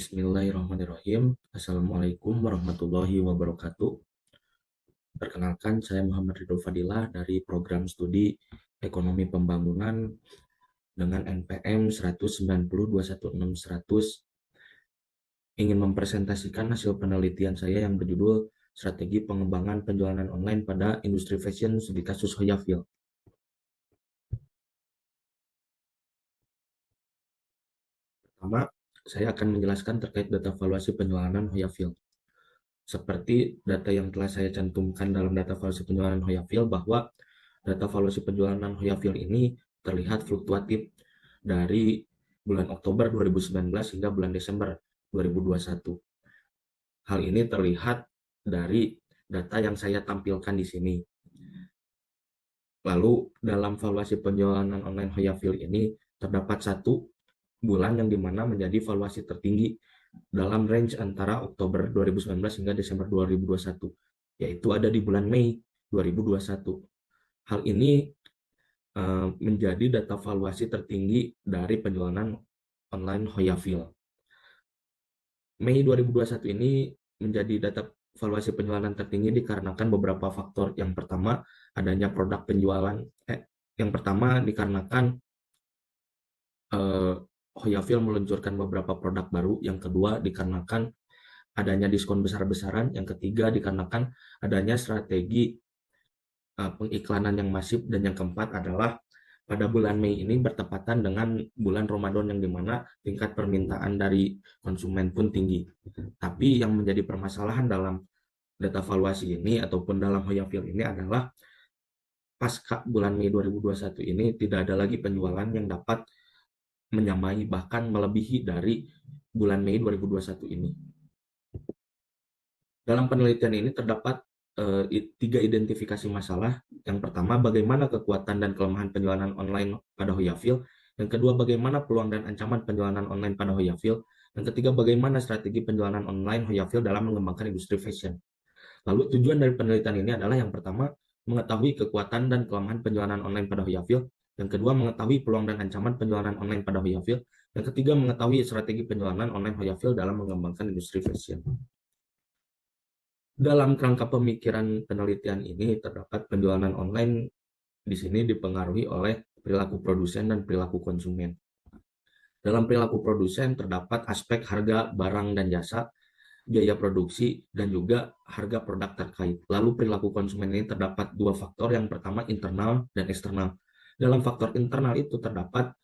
Bismillahirrahmanirrahim. Assalamualaikum warahmatullahi wabarakatuh. Perkenalkan, saya Muhammad Ridho Fadilah dari program studi Ekonomi Pembangunan dengan NPM 190216100. Ingin mempresentasikan hasil penelitian saya yang berjudul Strategi Pengembangan Penjualan Online pada Industri Fashion Studi Kasus Hoyafil. Pertama, saya akan menjelaskan terkait data valuasi penjualan Hoyafil. Seperti data yang telah saya cantumkan dalam data valuasi penjualan Hoyafil, bahwa data valuasi penjualan Hoyafil ini terlihat fluktuatif dari bulan Oktober 2019 hingga bulan Desember 2021. Hal ini terlihat dari data yang saya tampilkan di sini. Lalu dalam valuasi penjualan online Hoyafil ini terdapat satu bulan yang dimana menjadi valuasi tertinggi dalam range antara Oktober 2019 hingga Desember 2021, yaitu ada di bulan Mei 2021. Hal ini menjadi data valuasi tertinggi dari penjualan online Hoyafil. Mei 2021 ini menjadi data valuasi penjualan tertinggi dikarenakan beberapa faktor. Yang pertama, adanya produk penjualan. Yang pertama dikarenakan Hoyafil meluncurkan beberapa produk baru. Yang kedua dikarenakan adanya diskon besar-besaran. Yang ketiga dikarenakan adanya strategi pengiklanan yang masif. Dan yang keempat adalah pada bulan Mei ini bertepatan dengan bulan Ramadan yang dimana tingkat permintaan dari konsumen pun tinggi. Tapi yang menjadi permasalahan dalam data valuasi ini ataupun dalam Hoyafil ini adalah pasca bulan Mei 2021 ini tidak ada lagi penjualan yang dapat menyamai bahkan melebihi dari bulan Mei 2021 ini. Dalam penelitian ini terdapat tiga identifikasi masalah. Yang pertama, bagaimana kekuatan dan kelemahan penjualan online pada Hoyafil. Yang kedua, bagaimana peluang dan ancaman penjualan online pada Hoyafil. Yang ketiga, bagaimana strategi penjualan online Hoyafil dalam mengembangkan industri fashion. Lalu tujuan dari penelitian ini adalah yang pertama, mengetahui kekuatan dan kelemahan penjualan online pada Hoyafil. Yang kedua, mengetahui peluang dan ancaman penjualan online pada Hoyafil. Yang ketiga, mengetahui strategi penjualan online Hoyafil dalam mengembangkan industri fashion. Dalam kerangka pemikiran penelitian ini terdapat penjualan online di sini dipengaruhi oleh perilaku produsen dan perilaku konsumen. Dalam perilaku produsen terdapat aspek harga barang dan jasa, biaya produksi, dan juga harga produk terkait. Lalu perilaku konsumen ini terdapat dua faktor, yang pertama internal dan eksternal. Dalam faktor internal itu terdapat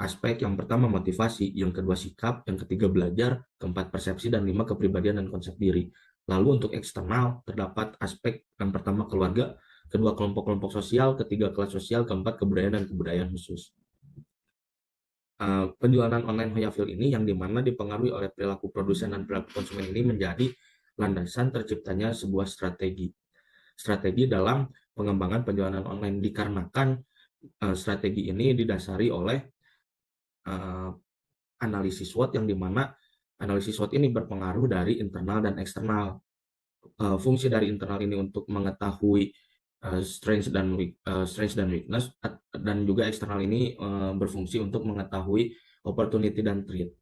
aspek yang pertama motivasi, yang kedua sikap, yang ketiga belajar, keempat persepsi, dan lima kepribadian dan konsep diri. Lalu untuk eksternal terdapat aspek yang pertama keluarga, kedua kelompok-kelompok sosial, ketiga kelas sosial, keempat kebudayaan dan kebudayaan khusus. Penjualan online Hoyafil ini yang dimana dipengaruhi oleh perilaku produsen dan perilaku konsumen ini menjadi landasan terciptanya sebuah strategi dalam pengembangan penjualan online, dikarenakan strategi ini didasari oleh analisis SWOT, yang dimana analisis SWOT ini berpengaruh dari internal dan eksternal. Fungsi dari internal ini untuk mengetahui strength dan weakness, dan juga eksternal ini berfungsi untuk mengetahui opportunity dan threat.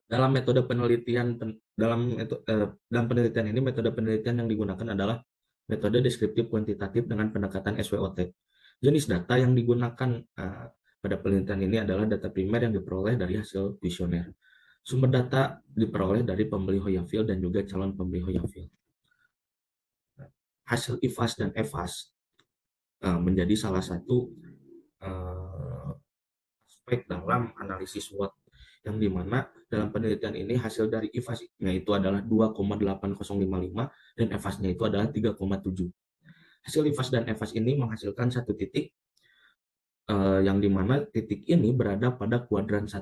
Dalam metode penelitian dalam penelitian ini, metode penelitian yang digunakan adalah metode deskriptif kuantitatif dengan pendekatan SWOT. Jenis data yang digunakan pada penelitian ini adalah data primer yang diperoleh dari hasil kuesioner. Sumber data diperoleh dari pembeli Hoyafil dan juga calon pembeli Hoyafil. Hasil IFAS dan EFAS menjadi salah satu aspek dalam analisis SWOT, yang dimana dalam penelitian ini hasil dari IFAS-nya itu adalah 2,8055 dan EFAS-nya itu adalah 3,7. Hasil IFAS dan EFAS ini menghasilkan satu titik, yang dimana titik ini berada pada kuadran 1.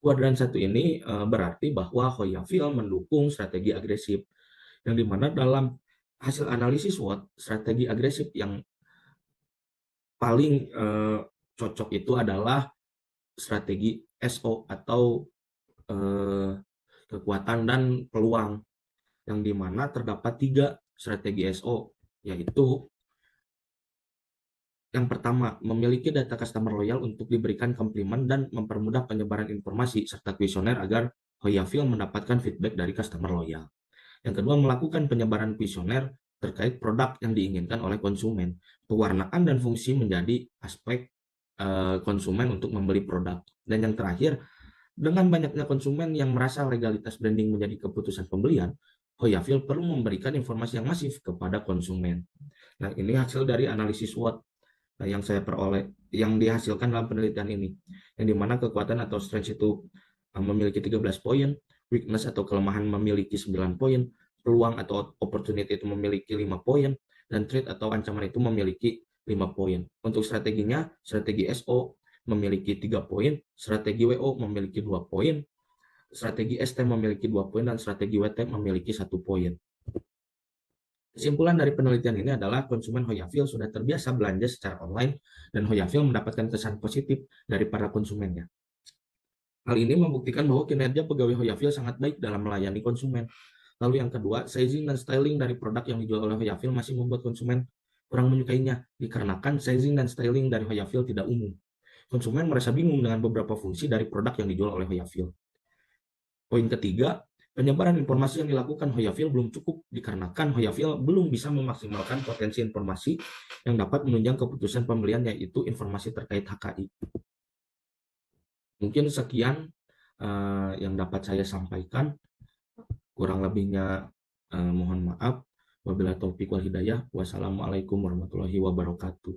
Kuadran 1 ini berarti bahwa Hoyafil mendukung strategi agresif, yang dimana dalam hasil analisis SWOT, strategi agresif yang paling cocok itu adalah strategi SO atau kekuatan dan peluang, yang dimana terdapat 3 strategi SO, yaitu yang pertama, memiliki data customer loyal untuk diberikan komplimen dan mempermudah penyebaran informasi serta kuesioner agar Hoyafil mendapatkan feedback dari customer loyal. Yang kedua, melakukan penyebaran kuesioner terkait produk yang diinginkan oleh konsumen. Pewarnaan dan fungsi menjadi aspek konsumen untuk membeli produk. Dan yang terakhir, dengan banyaknya konsumen yang merasa legalitas branding menjadi keputusan pembelian, Hoyafil perlu memberikan informasi yang masif kepada konsumen. Nah, ini hasil dari analisis SWOT yang saya peroleh, yang dihasilkan dalam penelitian ini, yang dimana kekuatan atau strength itu memiliki 13 poin, weakness atau kelemahan memiliki 9 poin, peluang atau opportunity itu memiliki 5 poin, dan threat atau ancaman itu memiliki 5 poin. Untuk strateginya, strategi SO memiliki 3 poin, strategi WO memiliki 2 poin, strategi ST memiliki 2 poin, dan strategi WT memiliki 1 poin. Kesimpulan dari penelitian ini adalah konsumen Hoyafil sudah terbiasa belanja secara online dan Hoyafil mendapatkan kesan positif dari para konsumennya. Hal ini membuktikan bahwa kinerja pegawai Hoyafil sangat baik dalam melayani konsumen. Lalu yang kedua, sizing dan styling dari produk yang dijual oleh Hoyafil masih membuat konsumen kurang menyukainya, dikarenakan sizing dan styling dari Hoyafil tidak umum. Konsumen merasa bingung dengan beberapa fungsi dari produk yang dijual oleh Hoyafil. Poin ketiga, penyebaran informasi yang dilakukan Hoyafil belum cukup dikarenakan Hoyafil belum bisa memaksimalkan potensi informasi yang dapat menunjang keputusan pembelian, yaitu informasi terkait HKI. Mungkin sekian yang dapat saya sampaikan. Kurang lebihnya mohon maaf. Wabillahi taufiq wal hidayah. Wassalamualaikum warahmatullahi wabarakatuh.